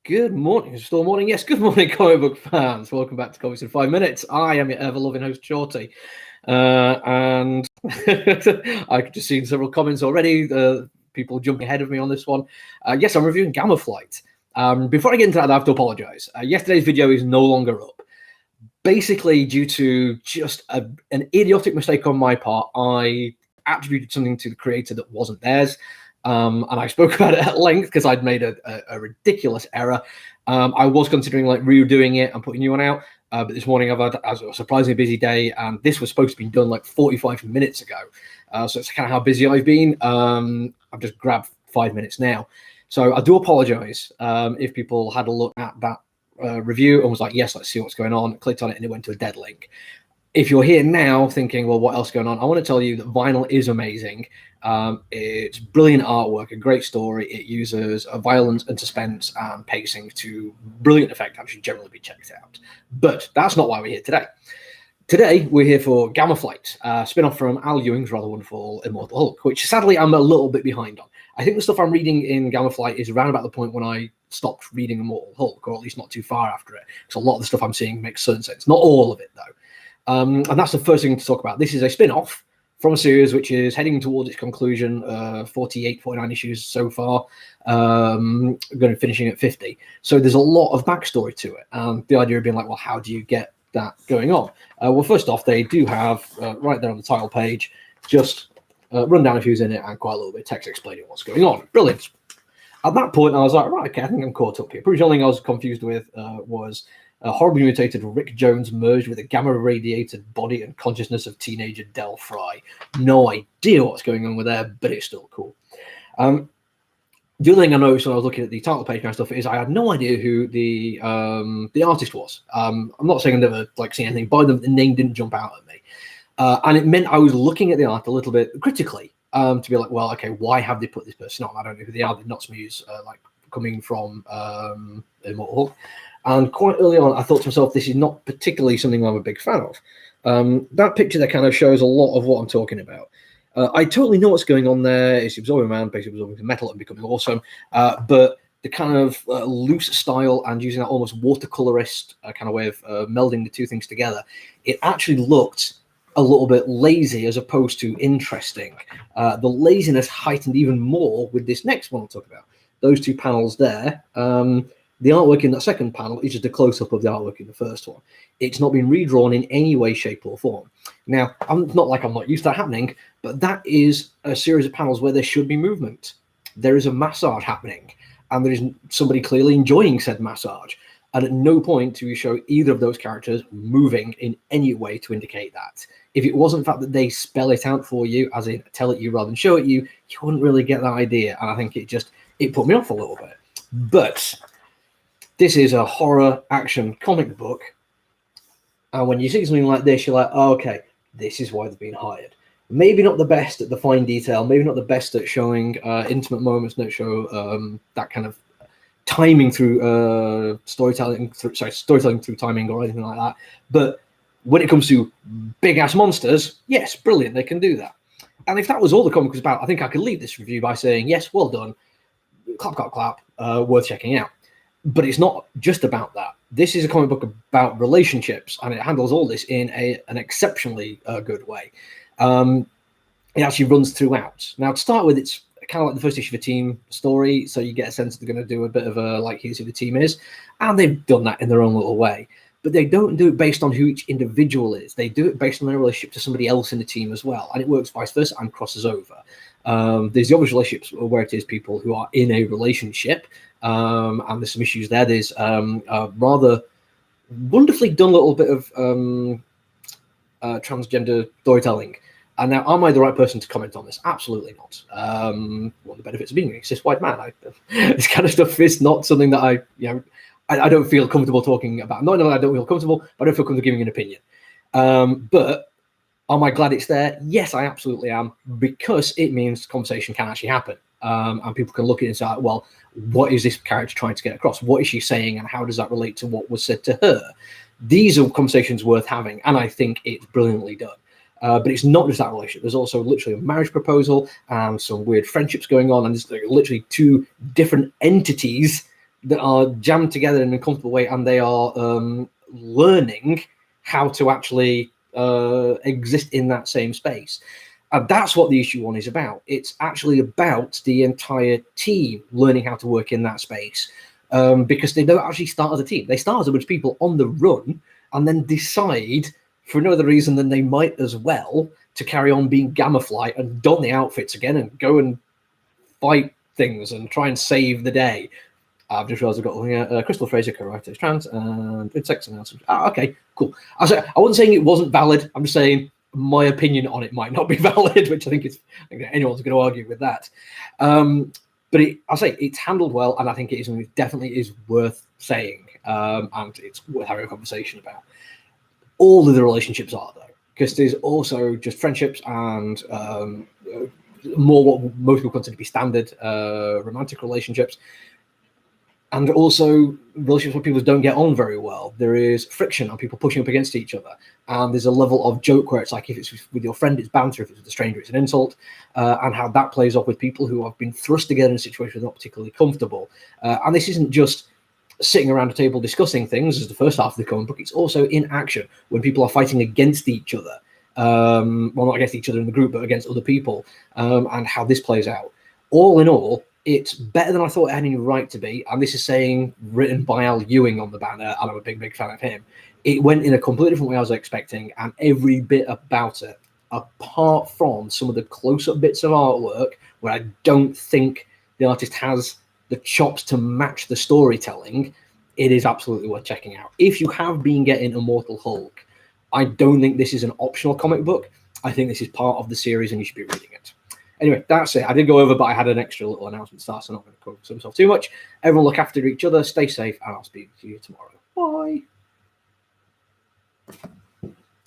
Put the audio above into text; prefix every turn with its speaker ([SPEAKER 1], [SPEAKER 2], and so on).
[SPEAKER 1] Good morning. It's still morning. Yes, good morning, comic book fans. Welcome back to Comics in 5 Minutes. I am your ever-loving host, Shorty. And I could just see several comments already, people jumping ahead of me on this one. Yes, I'm reviewing Gamma Flight. Before I get into that, I have to apologize. Yesterday's video is no longer up. Basically, due to just an idiotic mistake on my part, I attributed something to the creator that wasn't theirs. And I spoke about it at length because I'd made a ridiculous error. I was considering redoing it and putting a new one out, but this morning I've had a surprisingly busy day, and this was supposed to be done 45 minutes ago. So it's kind of how busy I've been. I've just grabbed 5 minutes now. So I do apologize if people had a look at that review and was like, yes, let's see what's going on, clicked on it, and it went to a dead link. If you're here now thinking, well, what else is going on? I want to tell you that vinyl is amazing. It's brilliant artwork, a great story. It uses violence and suspense and pacing to brilliant effect and should generally be checked out. But that's not why we're here today. Today, we're here for Gamma Flight, a spin-off from Al Ewing's rather wonderful Immortal Hulk, which sadly I'm a little bit behind on. I think the stuff I'm reading in Gamma Flight is around about the point when I stopped reading Immortal Hulk, or at least not too far after it. So a lot of the stuff I'm seeing makes certain sense. Not all of it, though. And that's the first thing to talk about. This is a spin-off from a series which is heading towards its conclusion, 48, 49 issues so far, going to finishing at 50. So there's a lot of backstory to it. And the idea of being like, well, how do you get that going on? Well, first off, they do have, right there on the title page, just run down of who's in it and quite a little bit of text explaining what's going on. Brilliant. At that point, I was like, right, okay, I think I'm caught up here. Pretty much the only thing I was confused with was horribly mutated Rick Jones merged with a gamma-irradiated body and consciousness of teenager Del Fry. No idea what's going on with there, but it's still cool. The other thing I noticed when I was looking at the title page and stuff is I had no idea who the artist was. I'm not saying I've never seen anything by them. The name didn't jump out at me. And it meant I was looking at the art a little bit critically to be like, well, okay, why have they put this person on? I don't know who they are. They're not Smooths, coming from Immortal Hulk. And quite early on, I thought to myself, this is not particularly something I'm a big fan of. That picture there kind of shows a lot of what I'm talking about. I totally know what's going on there. It's absorbing man, basically absorbing metal and becoming awesome. But the kind of loose style and using that almost watercolorist kind of way of melding the two things together, it actually looked a little bit lazy as opposed to interesting. The laziness heightened even more with this next one I'll talk about. Those two panels there. The artwork in that second panel is just a close-up of the artwork in the first one. It's not been redrawn in any way, shape, or form. Now, I'm not used to that happening, but that is a series of panels where there should be movement. There is a massage happening, and there is somebody clearly enjoying said massage. And at no point do you show either of those characters moving in any way to indicate that. If it wasn't the fact that they spell it out for you, as in tell it you rather than show it you wouldn't really get that idea. And I think it put me off a little bit. But this is a horror action comic book. And when you see something like this, you're like, oh, okay, this is why they've been hired. Maybe not the best at the fine detail, maybe not the best at showing intimate moments that show that kind of timing through storytelling through timing or anything like that. But when it comes to big ass monsters, yes, brilliant, they can do that. And if that was all the comic was about, I think I could leave this review by saying, yes, well done, clap, clap, clap, worth checking out. But it's not just about that. This is a comic book about relationships, and it handles all this in an exceptionally good way. It actually runs throughout. Now, to start with, it's kind of like the first issue of a team story, so you get a sense that they're going to do a bit of a, here's who the team is, and they've done that in their own little way. But they don't do it based on who each individual is. They do it based on their relationship to somebody else in the team as well, and it works vice versa and crosses over. There's the obvious relationships where it is people who are in a relationship, and there's some issues there. There's a rather wonderfully done little bit of transgender storytelling. And now, am I the right person to comment on this? Absolutely not. One of the benefits of being a cis white man, this kind of stuff is not something that I don't feel comfortable talking about. Not that I don't feel comfortable, but I don't feel comfortable giving an opinion. But am I glad it's there? Yes, I absolutely am, because it means conversation can actually happen. And people can look at it and say, well, what is this character trying to get across? What is she saying, and how does that relate to what was said to her? These are conversations worth having, and I think it's brilliantly done. But it's not just that relationship. There's also literally a marriage proposal and some weird friendships going on, and there's literally two different entities that are jammed together in a comfortable way, and they are learning how to actually exist in that same space. And that's what the issue 1 is about. It's actually about the entire team learning how to work in that space, because they don't actually start as a team. They start as a bunch of people on the run and then decide, for no other reason than they might as well, to carry on being Gamma-Flight and don the outfits again and go and fight things and try and save the day. I've just realised I've got Crystal Fraser, co-writer, trans, and insects and okay, cool. I wasn't saying it wasn't valid. I'm just saying my opinion on it might not be valid, which I think anyone's going to argue with that. But I'll say it's handled well, and I think it definitely is worth saying, and it's worth having a conversation about. All of the relationships are, though, because there's also just friendships and more what most people consider to be standard romantic relationships. And also relationships where people don't get on very well. There is friction and people pushing up against each other. And there's a level of joke where it's like, if it's with your friend, it's banter. If it's with a stranger, it's an insult. And how that plays off with people who have been thrust together in a situation they're not particularly comfortable. And this isn't just sitting around a table discussing things as the first half of the comic book. It's also in action when people are fighting against each other. Well, not against each other in the group, but against other people. And how this plays out. All in all, it's better than I thought it had any right to be. And this is saying written by Al Ewing on the banner, and I'm a big fan of him. It went in a completely different way I was expecting, and every bit about it, apart from some of the close-up bits of artwork where I don't think the artist has the chops to match the storytelling, it is absolutely worth checking out. If you have been getting Immortal Hulk, I don't think this is an optional comic book. I think this is part of the series, and you should be reading it. Anyway, that's it. I did go over, but I had an extra little announcement to start, so I'm not going to cover myself too much. Everyone look after each other, stay safe, and I'll speak to you tomorrow. Bye.